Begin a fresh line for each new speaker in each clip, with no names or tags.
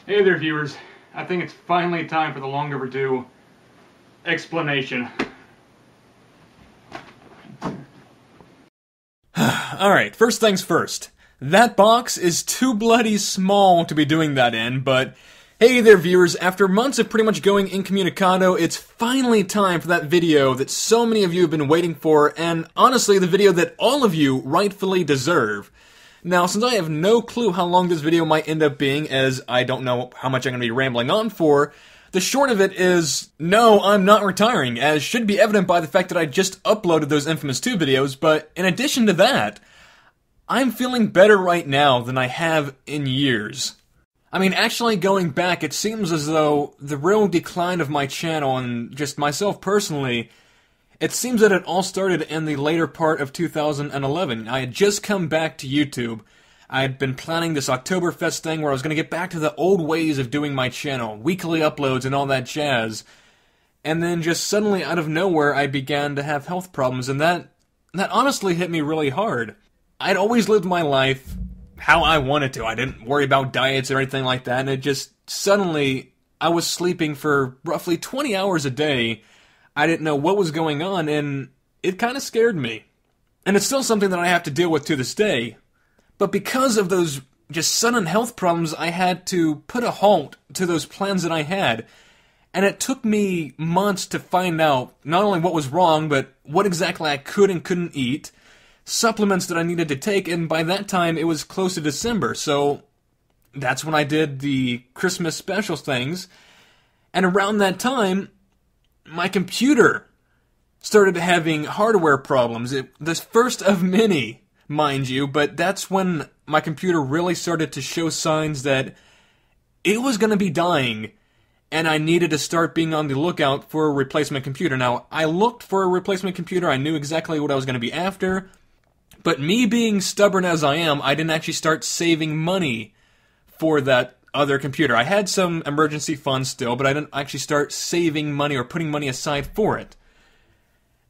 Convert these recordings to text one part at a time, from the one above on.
Hey there, viewers. I think it's finally time for the long overdue explanation.
Alright, first things first. That box is too bloody small to be doing that in, but hey there, viewers. After months of pretty much going incommunicado, it's finally time for that video that so many of you have been waiting for, and honestly, the video that all of you rightfully deserve. Now, since I have no clue how long this video might end up being, as I don't know how much I'm going to be rambling on for, the short of it is, no, I'm not retiring, as should be evident by the fact that I just uploaded those Infamous 2 videos, but in addition to that, I'm feeling better right now than I have in years. I mean, actually going back, it seems as though the real decline of my channel, and just myself personally, it seems that it all started in the later part of 2011. I had just come back to YouTube. I had been planning this Oktoberfest thing where I was going to get back to the old ways of doing my channel, weekly uploads and all that jazz. And then just suddenly out of nowhere I began to have health problems, and that honestly hit me really hard. I'd always lived my life how I wanted to. I didn't worry about diets or anything like that, and it just suddenly I was sleeping for roughly 20 hours a day. I didn't know what was going on, and it kind of scared me. And it's still something that I have to deal with to this day. But because of those just sudden health problems, I had to put a halt to those plans that I had. And it took me months to find out not only what was wrong, but what exactly I could and couldn't eat, supplements that I needed to take, and by that time it was close to December, so that's when I did the Christmas special things. And around that time, my computer started having hardware problems. The first of many, mind you, but that's when my computer really started to show signs that it was going to be dying, and I needed to start being on the lookout for a replacement computer. Now, I looked for a replacement computer. I knew exactly what I was going to be after, but me being stubborn as I am, I didn't actually start saving money for that other computer. I had some emergency funds still, but I didn't actually start saving money or putting money aside for it.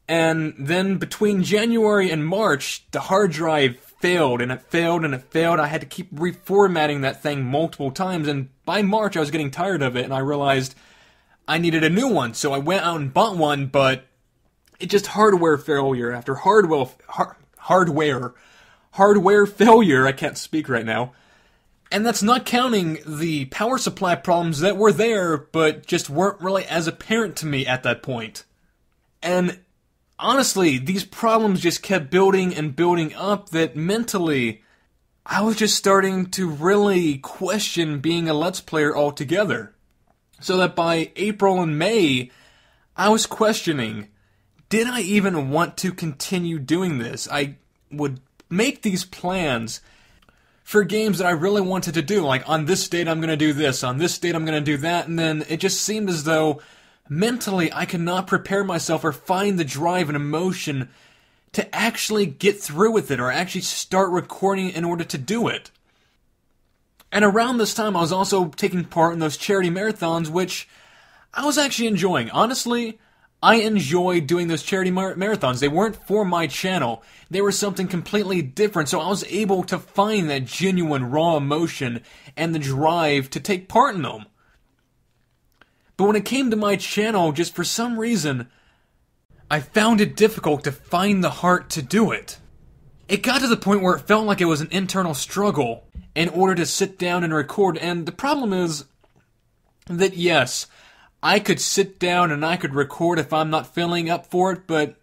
And then between January and March, the hard drive failed, and it failed, and it failed. I had to keep reformatting that thing multiple times, and by March I was getting tired of it, and I realized I needed a new one, so I went out and bought one, but it just hardware failure after hardware failure. I can't speak right now. And that's not counting the power supply problems that were there, but just weren't really as apparent to me at that point. And honestly, these problems just kept building and building up that mentally, I was just starting to really question being a Let's Player altogether. So that by April and May, I was questioning, did I even want to continue doing this? I would make these plans for games that I really wanted to do, like on this date I'm going to do this, on this date I'm going to do that, and then it just seemed as though mentally I could not prepare myself or find the drive and emotion to actually get through with it or actually start recording in order to do it. And around this time I was also taking part in those charity marathons, which I was actually enjoying. Honestly, I enjoyed doing those charity marathons. They weren't for my channel. They were something completely different, so I was able to find that genuine raw emotion and the drive to take part in them. But when it came to my channel, just for some reason, I found it difficult to find the heart to do it. It got to the point where it felt like it was an internal struggle in order to sit down and record, and the problem is that yes, I could sit down and I could record if I'm not feeling up for it, but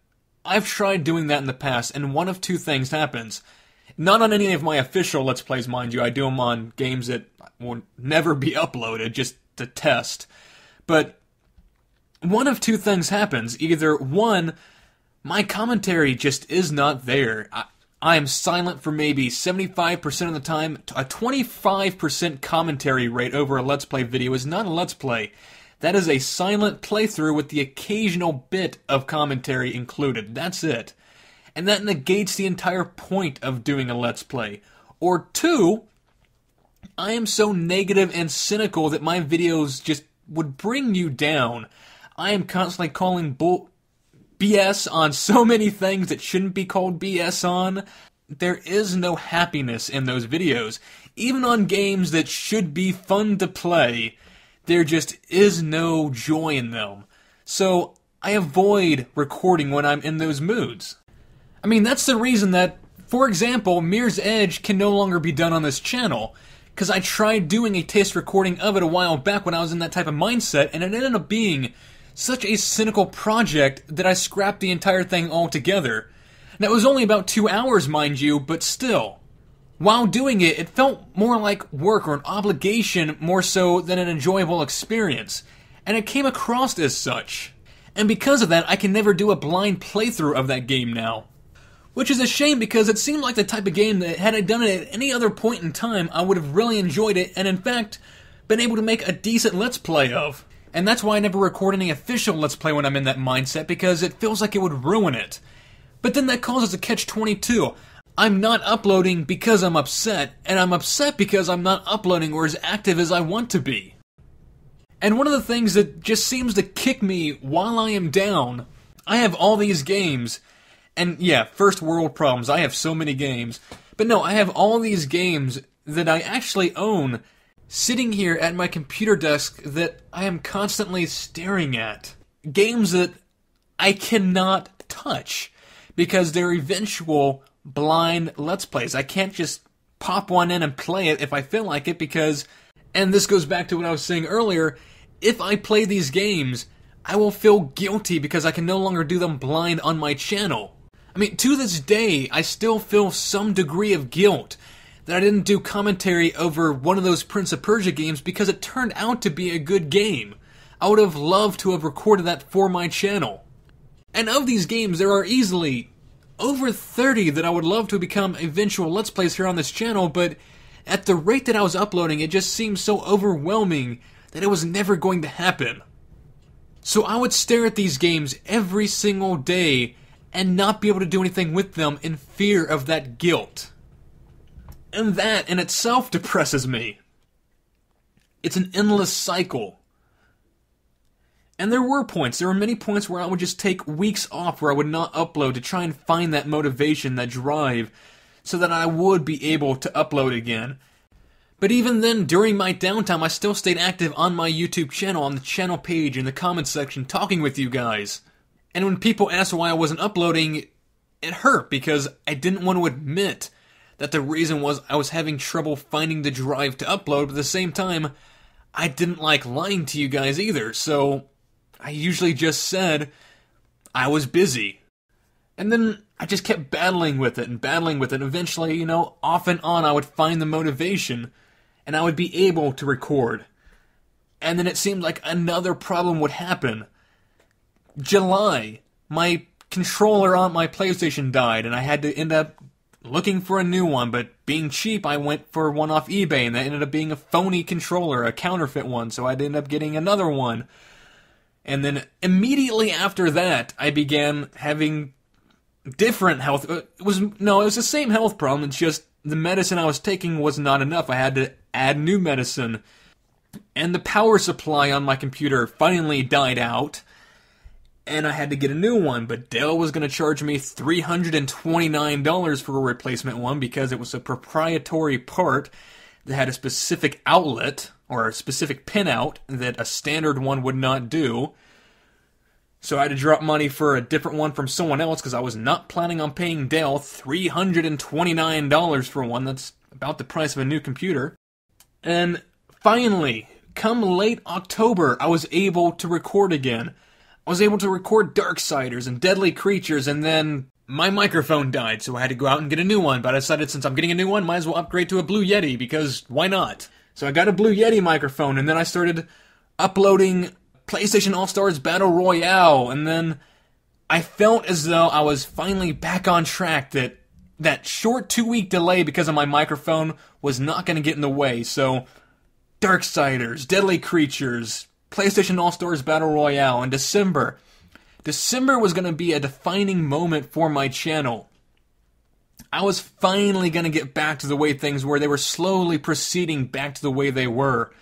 I've tried doing that in the past, and one of two things happens. Not on any of my official Let's Plays, mind you. I do them on games that will never be uploaded, just to test. But one of two things happens. Either, one, my commentary just is not there. I am silent for maybe 75% of the time. A 25% commentary rate over a Let's Play video is not a Let's Play. That is a silent playthrough with the occasional bit of commentary included. That's it. And that negates the entire point of doing a Let's Play. Or two, I am so negative and cynical that my videos just would bring you down. I am constantly calling BS on so many things that shouldn't be called BS on. there is no happiness in those videos. Even on games that should be fun to play, there just is no joy in them. So I avoid recording when I'm in those moods. I mean, that's the reason that, for example, Mirror's Edge can no longer be done on this channel. Because I tried doing a test recording of it a while back when I was in that type of mindset, and it ended up being such a cynical project that I scrapped the entire thing altogether. Now, it was only about 2 hours, mind you, but still. While doing it, it felt more like work or an obligation more so than an enjoyable experience. And it came across as such. And because of that, I can never do a blind playthrough of that game now. Which is a shame because it seemed like the type of game that had I done it at any other point in time, I would have really enjoyed it and in fact, been able to make a decent Let's Play of. And that's why I never record any official Let's Play when I'm in that mindset, because it feels like it would ruin it. But then that causes a catch-22. I'm not uploading because I'm upset, and I'm upset because I'm not uploading or as active as I want to be. And one of the things that just seems to kick me while I am down, I have all these games, and yeah, first world problems, I have so many games, but no, I have all these games that I actually own sitting here at my computer desk that I am constantly staring at. Games that I cannot touch because they're eventual blind Let's Plays. I can't just pop one in and play it if I feel like it because, and this goes back to what I was saying earlier, if I play these games, I will feel guilty because I can no longer do them blind on my channel. I mean, to this day, I still feel some degree of guilt that I didn't do commentary over one of those Prince of Persia games because it turned out to be a good game. I would have loved to have recorded that for my channel. And of these games, there are easily over 30 that I would love to become eventual Let's Plays here on this channel, but at the rate that I was uploading, it just seemed so overwhelming that it was never going to happen. So I would stare at these games every single day and not be able to do anything with them in fear of that guilt. And that in itself depresses me. It's an endless cycle. And there were many points where I would just take weeks off where I would not upload to try and find that motivation, that drive, so that I would be able to upload again. But even then, during my downtime, I still stayed active on my YouTube channel, on the channel page, in the comments section, talking with you guys. And when people asked why I wasn't uploading, it hurt because I didn't want to admit that the reason was I was having trouble finding the drive to upload, but at the same time, I didn't like lying to you guys either, so I usually just said I was busy. And then I just kept battling with it, and eventually, off and on I would find the motivation, and I would be able to record. And then it seemed like another problem would happen. July, my controller on my PlayStation died, and I had to end up looking for a new one, but being cheap, I went for one off eBay, and that ended up being a phony controller, a counterfeit one, so I'd end up getting another one. And then immediately after that, I began having different health. It was the same health problem. It's just the medicine I was taking was not enough. I had to add new medicine. And the power supply on my computer finally died out. And I had to get a new one. But Dell was going to charge me $329 for a replacement one because it was a proprietary part that had a specific outlet or a specific pinout that a standard one would not do. So I had to drop money for a different one from someone else because I was not planning on paying Dell $329 for one. That's about the price of a new computer. And finally, come late October, I was able to record again. I was able to record Darksiders and Deadly Creatures, and then my microphone died, so I had to go out and get a new one. But I decided since I'm getting a new one, might as well upgrade to a Blue Yeti, because why not? So I got a Blue Yeti microphone, and then I started uploading PlayStation All-Stars Battle Royale, and then I felt as though I was finally back on track, that short 2-week delay because of my microphone was not going to get in the way. So Darksiders, Deadly Creatures, PlayStation All-Stars Battle Royale in December. December was going to be a defining moment for my channel. I was finally going to get back to the way things were. They were slowly proceeding back to the way they were.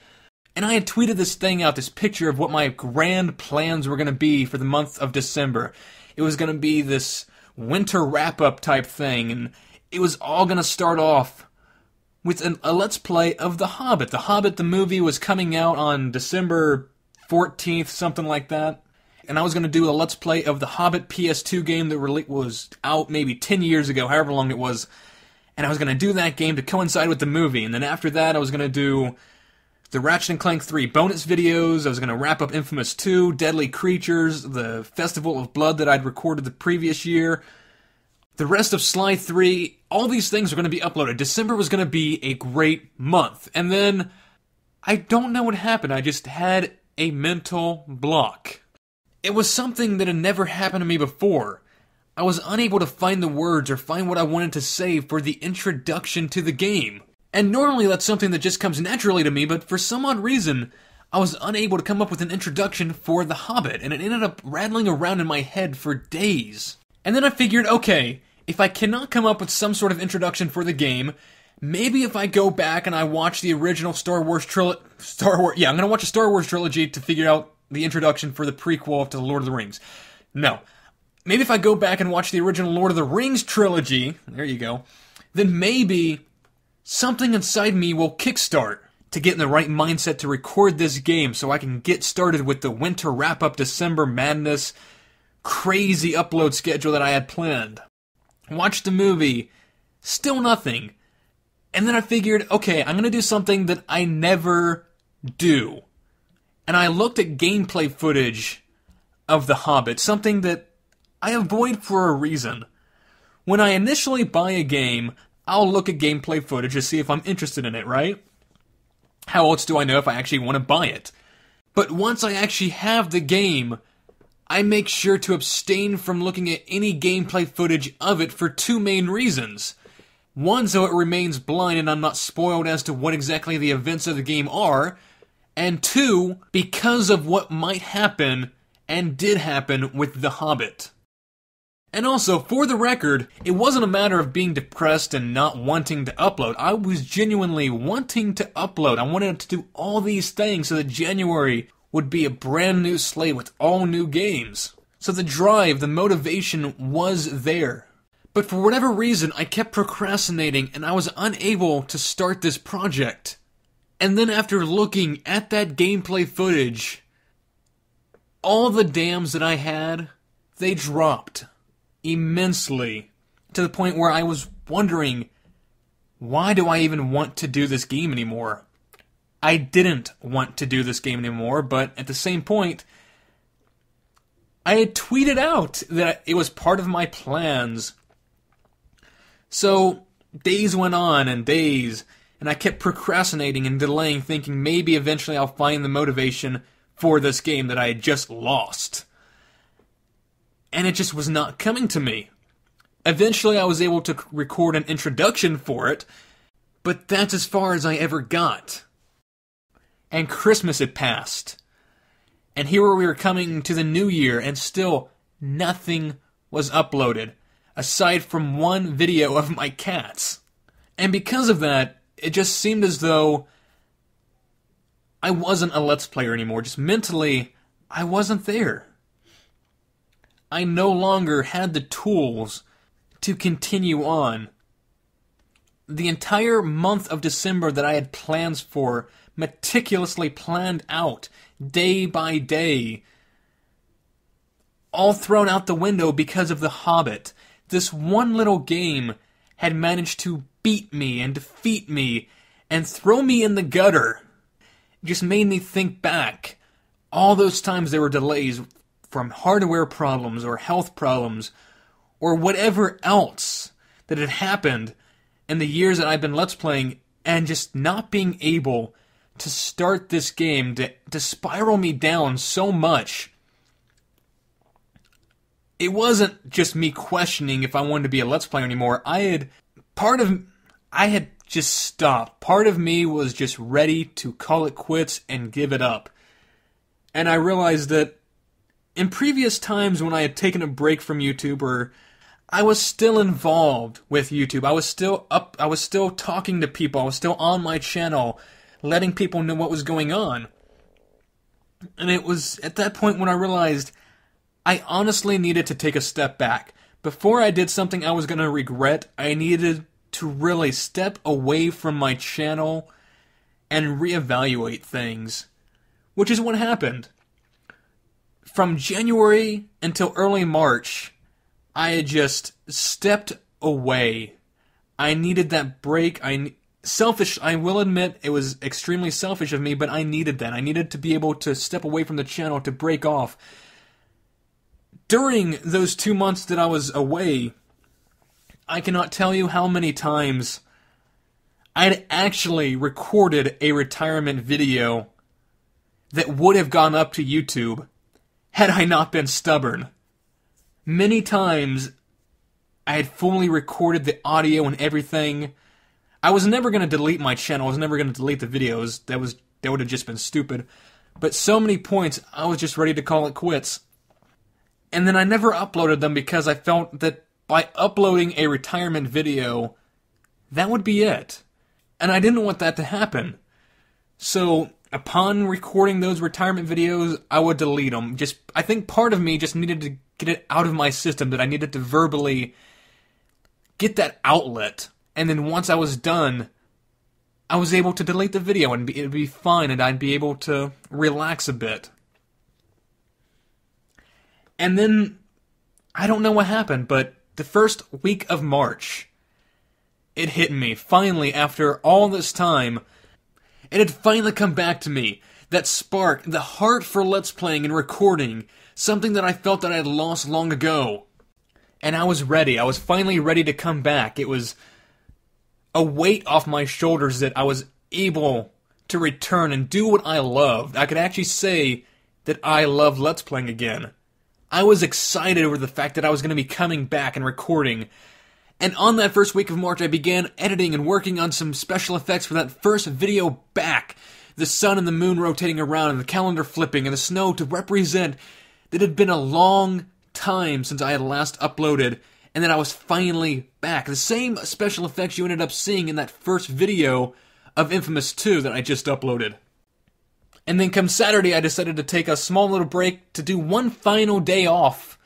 And I had tweeted this thing out, this picture of what my grand plans were going to be for the month of December. It was going to be this winter wrap-up type thing, and it was all gonna start off with a Let's Play of The Hobbit. The Hobbit, the movie, was coming out on December 14th, something like that. And I was going to do a Let's Play of the Hobbit PS2 game that was out maybe 10 years ago, however long it was. And I was going to do that game to coincide with the movie. And then after that, I was going to do the Ratchet & Clank 3 bonus videos. I was going to wrap up Infamous 2, Deadly Creatures, the Festival of Blood that I'd recorded the previous year, the rest of Sly 3. All these things are going to be uploaded. December was going to be a great month. And then, I don't know what happened. I just had a mental block. It was something that had never happened to me before. I was unable to find the words or find what I wanted to say for the introduction to the game. And normally that's something that just comes naturally to me, but for some odd reason, I was unable to come up with an introduction for The Hobbit, and it ended up rattling around in my head for days. And then I figured, okay, if I cannot come up with some sort of introduction for the game, maybe if I go back and I watch the original I'm gonna watch a Star Wars trilogy to figure out the introduction for the prequel to The Lord of the Rings. No. Maybe if I go back and watch the original Lord of the Rings trilogy, there you go, then maybe something inside me will kickstart to get in the right mindset to record this game so I can get started with the winter wrap-up December madness crazy upload schedule that I had planned. Watched the movie, still nothing. And then I figured, okay, I'm gonna do something that I never do. And I looked at gameplay footage of The Hobbit, something that I avoid for a reason. When I initially buy a game, I'll look at gameplay footage to see if I'm interested in it, right? How else do I know if I actually want to buy it? But once I actually have the game, I make sure to abstain from looking at any gameplay footage of it for two main reasons. One, so it remains blind and I'm not spoiled as to what exactly the events of the game are. And two, because of what might happen and did happen with The Hobbit. And also, for the record, it wasn't a matter of being depressed and not wanting to upload. I was genuinely wanting to upload. I wanted to do all these things so that January would be a brand new slate with all new games. So the drive, the motivation was there. But for whatever reason, I kept procrastinating and I was unable to start this project. And then after looking at that gameplay footage, all the dams that I had, they dropped immensely to the point where I was wondering, why do I even want to do this game anymore? I didn't want to do this game anymore, but at the same point, I had tweeted out that it was part of my plans. So days went on and days, and I kept procrastinating and delaying, thinking maybe eventually I'll find the motivation for this game that I had just lost. And it just was not coming to me. Eventually I was able to record an introduction for it, but that's as far as I ever got. And Christmas had passed. And here we were coming to the new year, and still nothing was uploaded, aside from one video of my cats. And because of that, it just seemed as though I wasn't a Let's Player anymore. Just mentally, I wasn't there. I no longer had the tools to continue on. The entire month of December that I had plans for, meticulously planned out, day by day, all thrown out the window because of The Hobbit. This one little game had managed to beat me and defeat me and throw me in the gutter. It just made me think back. All those times there were delays from hardware problems or health problems or whatever else that had happened in the years that I've been Let's Playing, and just not being able to start this game, to spiral me down so much. It wasn't just me questioning if I wanted to be a Let's Player anymore. I had just stopped. Part of me was just ready to call it quits and give it up. And I realized that in previous times when I had taken a break from YouTube, or I was still involved with YouTube, I was still talking to people, I was still on my channel, letting people know what was going on. And it was at that point when I realized I honestly needed to take a step back. before I did something I was going to regret, I needed to really step away from my channel and reevaluate things, which is what happened. From January until early March, I had just stepped away. I needed that break. Selfish, I will admit, it was extremely selfish of me, but I needed that. I needed to be able to step away from the channel, to break off. During those 2 months that I was away, I cannot tell you how many times I'd actually recorded a retirement video that would have gone up to YouTube had I not been stubborn. Many times, I had fully recorded the audio and everything. I was never going to delete my channel. I was never going to delete the videos. That would have just been stupid. But so many points, I was just ready to call it quits. And then I never uploaded them because I felt that by uploading a retirement video, that would be it. And I didn't want that to happen. So, upon recording those retirement videos, I would delete them. I think part of me just needed to get it out of my system, that I needed to verbally get that outlet. And then once I was done, I was able to delete the video and it'd be fine and I'd be able to relax a bit. And then, I don't know what happened, but the first week of March, it hit me. Finally, after all this time, it had finally come back to me. That spark, the heart for Let's Playing and recording, something that I felt that I had lost long ago. And I was ready. I was finally ready to come back. It was a weight off my shoulders that I was able to return and do what I loved. I could actually say that I love Let's Playing again. I was excited over the fact that I was going to be coming back and recording. And on that first week of March, I began editing and working on some special effects for that first video back. The sun and the moon rotating around and the calendar flipping and the snow to represent that it had been a long time since I had last uploaded and that I was finally back. The same special effects you ended up seeing in that first video of Infamous 2 that I just uploaded. And then come Saturday, I decided to take a small little break to do one final day off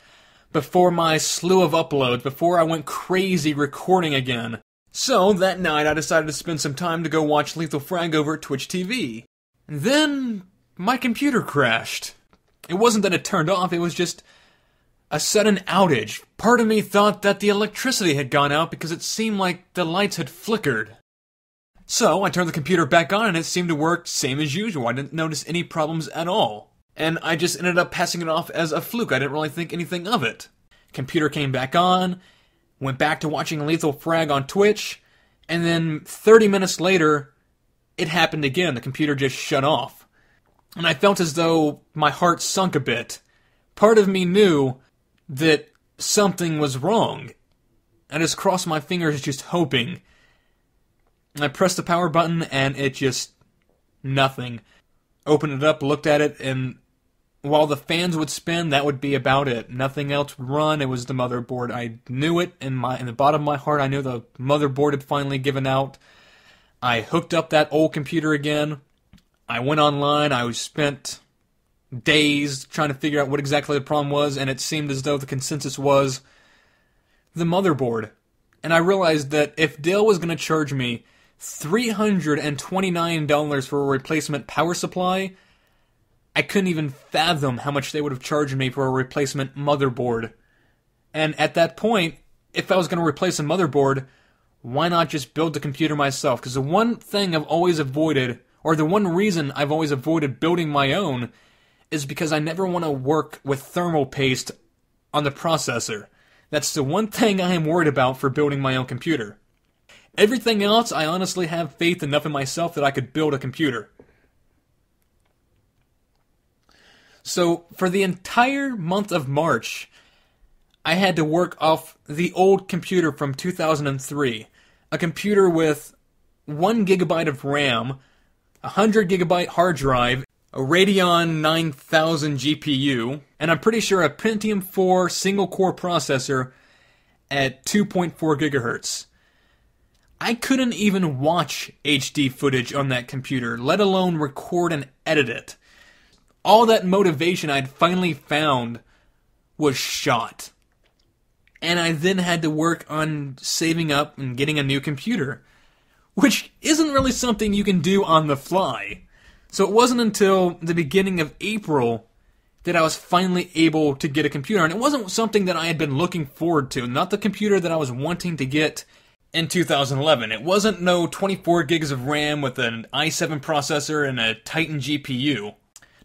before my slew of uploads, before I went crazy recording again. So, that night, I decided to spend some time to go watch Lethal Frag over at Twitch TV. And then, my computer crashed. It wasn't that it turned off, it was just a sudden outage. Part of me thought that the electricity had gone out because it seemed like the lights had flickered. So, I turned the computer back on and it seemed to work same as usual. I didn't notice any problems at all. And I just ended up passing it off as a fluke. I didn't really think anything of it. Computer came back on, went back to watching Lethal Frag on Twitch, and then 30 minutes later, it happened again. The computer just shut off. And I felt as though my heart sunk a bit. Part of me knew that something was wrong. I just crossed my fingers just hoping. I pressed the power button and it just... nothing. Opened it up, looked at it, and while the fans would spin, that would be about it. Nothing else would run. It was the motherboard. I knew it in the bottom of my heart. I knew the motherboard had finally given out. I hooked up that old computer again. I went online. I spent days trying to figure out what exactly the problem was, and it seemed as though the consensus was the motherboard. And I realized that if Dell was going to charge me $329 for a replacement power supply, I couldn't even fathom how much they would have charged me for a replacement motherboard. And at that point, if I was going to replace a motherboard, why not just build the computer myself? Because the one thing I've always avoided, or the one reason I've always avoided building my own, is because I never want to work with thermal paste on the processor. That's the one thing I am worried about for building my own computer. Everything else, I honestly have faith enough in myself that I could build a computer. So, for the entire month of March, I had to work off the old computer from 2003. A computer with 1 gigabyte of RAM, a 100 gigabyte hard drive, a Radeon 9000 GPU, and I'm pretty sure a Pentium 4 single-core processor at 2.4 gigahertz. I couldn't even watch HD footage on that computer, let alone record and edit it. All that motivation I'd finally found was shot. and I then had to work on saving up and getting a new computer, which isn't really something you can do on the fly. So it wasn't until the beginning of April that I was finally able to get a computer, and it wasn't something that I had been looking forward to, not the computer that I was wanting to get in 2011. It wasn't no 24 gigs of RAM with an i7 processor and a Titan GPU.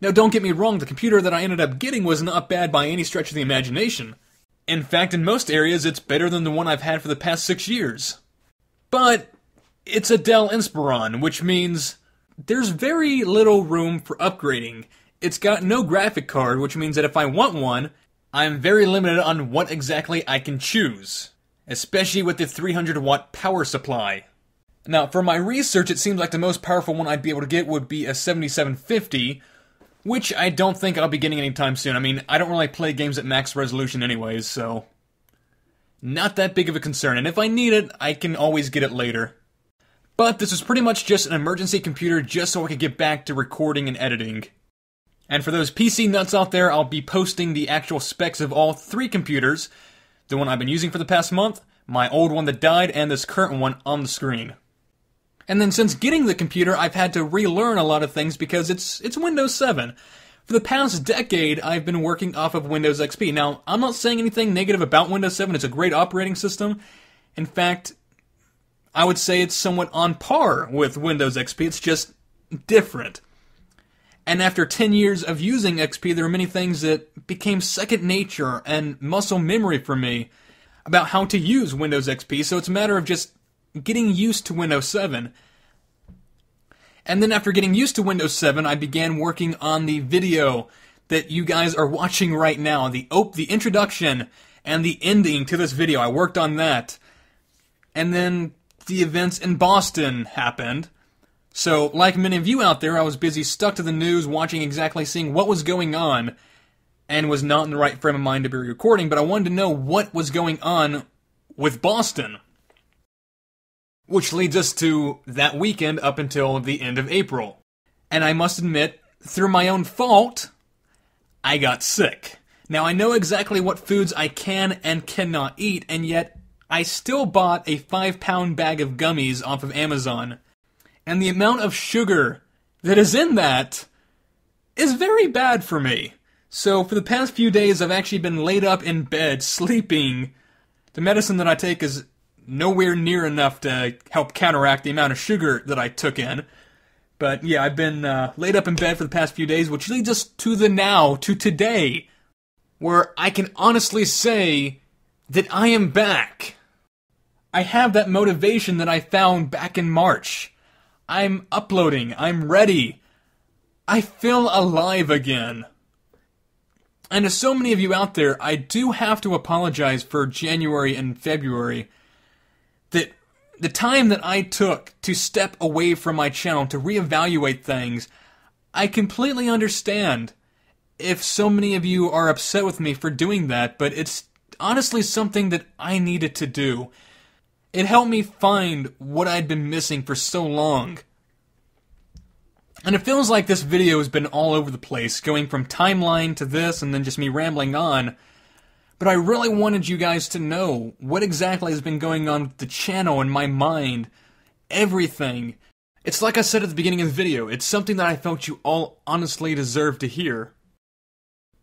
Now, don't get me wrong, the computer that I ended up getting was not bad by any stretch of the imagination. In fact, in most areas, it's better than the one I've had for the past 6 years. But it's a Dell Inspiron, which means there's very little room for upgrading. It's got no graphic card, which means that if I want one, I'm very limited on what exactly I can choose, especially with the 300-watt power supply. Now, for my research, it seems like the most powerful one I'd be able to get would be a 7750, which I don't think I'll be getting anytime soon. I mean, I don't really play games at max resolution anyways, so not that big of a concern. And if I need it, I can always get it later. But this was pretty much just an emergency computer just so I could get back to recording and editing. And for those PC nuts out there, I'll be posting the actual specs of all 3 computers, the one I've been using for the past month, my old one that died, and this current one on the screen. And then since getting the computer, I've had to relearn a lot of things because it's Windows 7. For the past decade, I've been working off of Windows XP. Now, I'm not saying anything negative about Windows 7. It's a great operating system. In fact, I would say it's somewhat on par with Windows XP. It's just different. And after 10 years of using XP, there were many things that became second nature and muscle memory for me about how to use Windows XP. So it's a matter of just getting used to Windows 7. And then after getting used to Windows 7, I began working on the video that you guys are watching right now. The introduction and the ending to this video. I worked on that. And then the events in Boston happened. So, like many of you out there, I was busy stuck to the news, seeing what was going on, and was not in the right frame of mind to be recording, but I wanted to know what was going on with Boston. Which leads us to that weekend up until the end of April. And I must admit, through my own fault, I got sick. Now, I know exactly what foods I can and cannot eat, and yet I still bought a 5-pound bag of gummies off of Amazon. And the amount of sugar that is in that is very bad for me. So for the past few days, I've actually been laid up in bed, sleeping. The medicine that I take is nowhere near enough to help counteract the amount of sugar that I took in. But yeah, I've been laid up in bed for the past few days, which leads us to today, where I can honestly say that I am back. I have that motivation that I found back in March. I'm uploading. I'm ready. I feel alive again. And to so many of you out there, I do have to apologize for January and February. That the time that I took to step away from my channel, to reevaluate things, I completely understand if so many of you are upset with me for doing that, but it's honestly something that I needed to do. It helped me find what I'd been missing for so long. And it feels like this video has been all over the place, going from timeline to this and then just me rambling on. But I really wanted you guys to know what exactly has been going on with the channel and my mind. Everything. It's like I said at the beginning of the video, it's something that I felt you all honestly deserve to hear.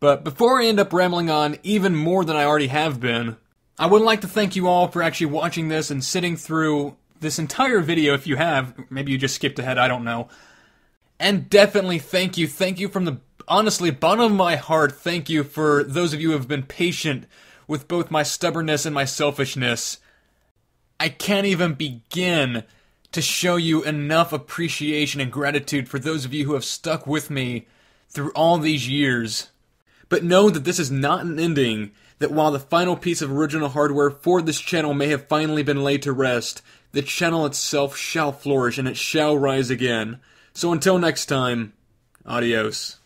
But before I end up rambling on even more than I already have been, I would like to thank you all for actually watching this and sitting through this entire video if you have. Maybe you just skipped ahead, I don't know. And definitely thank you from the honestly bottom of my heart, thank you for those of you who have been patient with both my stubbornness and my selfishness. I can't even begin to show you enough appreciation and gratitude for those of you who have stuck with me through all these years. But know that this is not an ending, that while the final piece of original hardware for this channel may have finally been laid to rest, the channel itself shall flourish and it shall rise again. So until next time, adios.